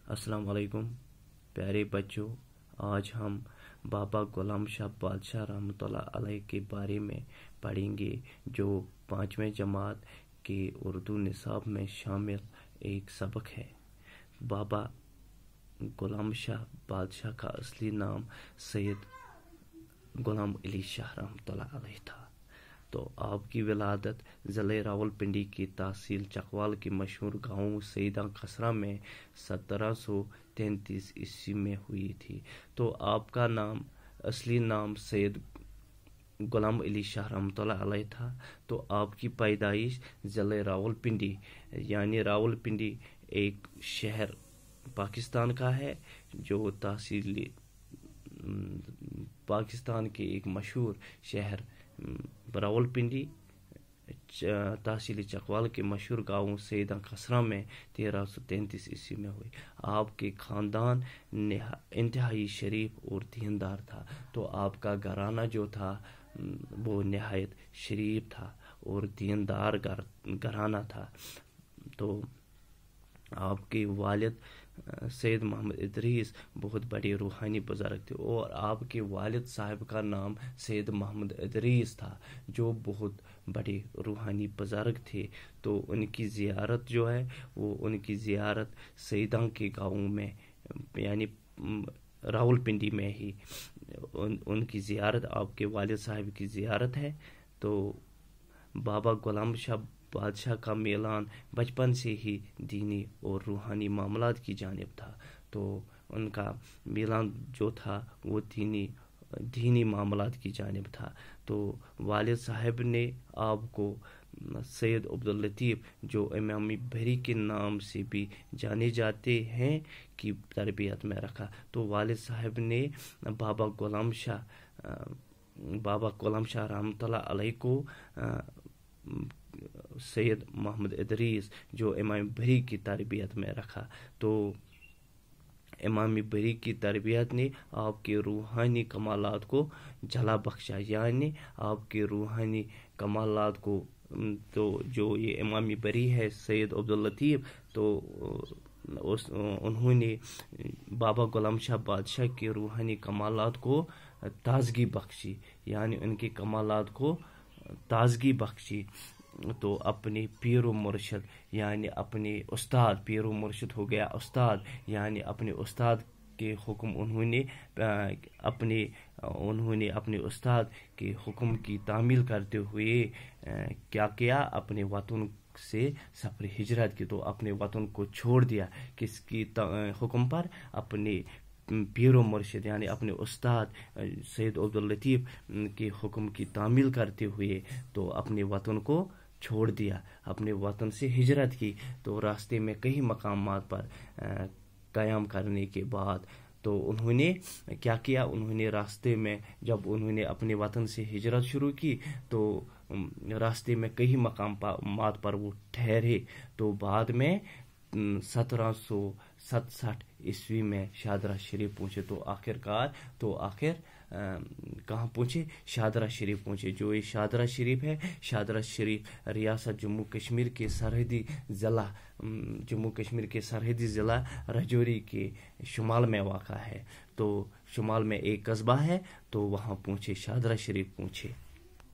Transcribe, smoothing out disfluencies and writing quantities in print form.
अस्सलाम वालेकुम प्यारे बच्चों। आज हम बाबा गुलाम शाह बादशाह रहमतुल्लाह अलैह के बारे में पढ़ेंगे, जो 5वें जमात के उर्दू निसाब में शामिल एक सबक है। बाबा गुलाम शाह बादशाह का असली नाम सैयद गुलाम अली शाह रहमतुल्लाह अलैह था। तो आपकी विलादत ज़िले रावलपिंडी की तहसील चकवाल के मशहूर गांव सईदा कसरा में 1733 ईस्वी में हुई थी। तो आपका असली नाम सैयद गुलाम अली शाह रहमतुल्लाह अलैह था। तो आपकी पैदाइश ज़िले रावलपिंडी यानी रावलपिंडी एक शहर पाकिस्तान का है, जो तहसील पाकिस्तान के एक मशहूर शहर रावलपिंडी तहसील चकवाल के मशहूर गांव सईदा कसरा में 1333 ईस्वी में हुई। आपके ख़ानदान इंतहाई शरीफ और दीनदार था। तो आपका घराना जो था वो नहायत शरीफ था और दीनदार घराना था। तो आपके वालिद सैयद मोहम्मद इदरीस बहुत बड़े रूहानी बुज़ुर्ग थे और आपके वालिद साहब का नाम सैयद मोहम्मद इदरीस था, जो बहुत बड़े रूहानी बुज़ुर्ग थे। तो उनकी ज़ियारत जो है वो उनकी ज़ियारत सईदा के गाँव में यानी रावलपिंडी में ही उनकी ज़ियारत आपके वालिद साहब की ज़ियारत है। तो बाबा गुलाम शाह बादशाह का मेलान बचपन से ही दीनी और रूहानी मामलात की जानिब था। तो उनका मेलान जो था वो दीनी मामलात की जानिब था। तो वालिद साहब ने आपको सैयद अब्दुल लतीफ़, जो इमामी बहरी के नाम से भी जाने जाते हैं, की तरबियत में रखा। तो वालिद साहब ने बाबा गुलाम शाह रहमतुल्लाह अलैह को सैयद मोहम्मद इदरीस, जो इमाम बहरी की तरबियत में रखा। तो इमाम बहरी की तरबियत ने आपके रूहानी कमालात को जला बख्शा, यानी आपके रूहानी कमालात को तो जो ये इमाम बहरी है सैयद अब्दुल लतीफ़, तो उन्होंने बाबा गुलाम शाह बादशाह के रूहानी कमालात को ताजगी बख्शी, यानी उनके कमालात को ताजगी बख्शी। तो अपने पीर व मुर्शिद यानी अपने उस्ताद, पीर व मुर्शिद हो गया उस्ताद, यानी अपने उस्ताद के हुक्म उन्होंने अपने उस्ताद के हुक्म की तामील करते हुए क्या किया, अपने वतन से सफ़र हिजरत की। तो अपने वतन को छोड़ दिया किसकी हुक्म पर, अपने पीर व मुर्शिद यानी अपने उस्ताद सैयद अब्दुल लतीफ़ के हुक्म की तामील करते हुए तो अपने वतन को छोड़ दिया, अपने वतन से हिजरत की। तो रास्ते में कई मकामात पर क़याम करने के बाद तो उन्होंने क्या किया, उन्होंने रास्ते में जब उन्होंने अपने वतन से हिजरत शुरू की तो रास्ते में कई मकामात पर वो ठहरे। तो बाद में 1767 ईस्वी में शादरा शरीफ पहुँचे। तो आखिर कहाँ पहुँचे, शादरा शरीफ पहुँचे। जो ये शादरा शरीफ है, शादरा शरीफ रियासत जम्मू कश्मीर के सरहदी ज़िला राजौरी के शुमाल में वाक़ा है। तो शुमाल में एक कस्बा है, तो वहाँ पहुँचे, शादरा शरीफ पहुँचे।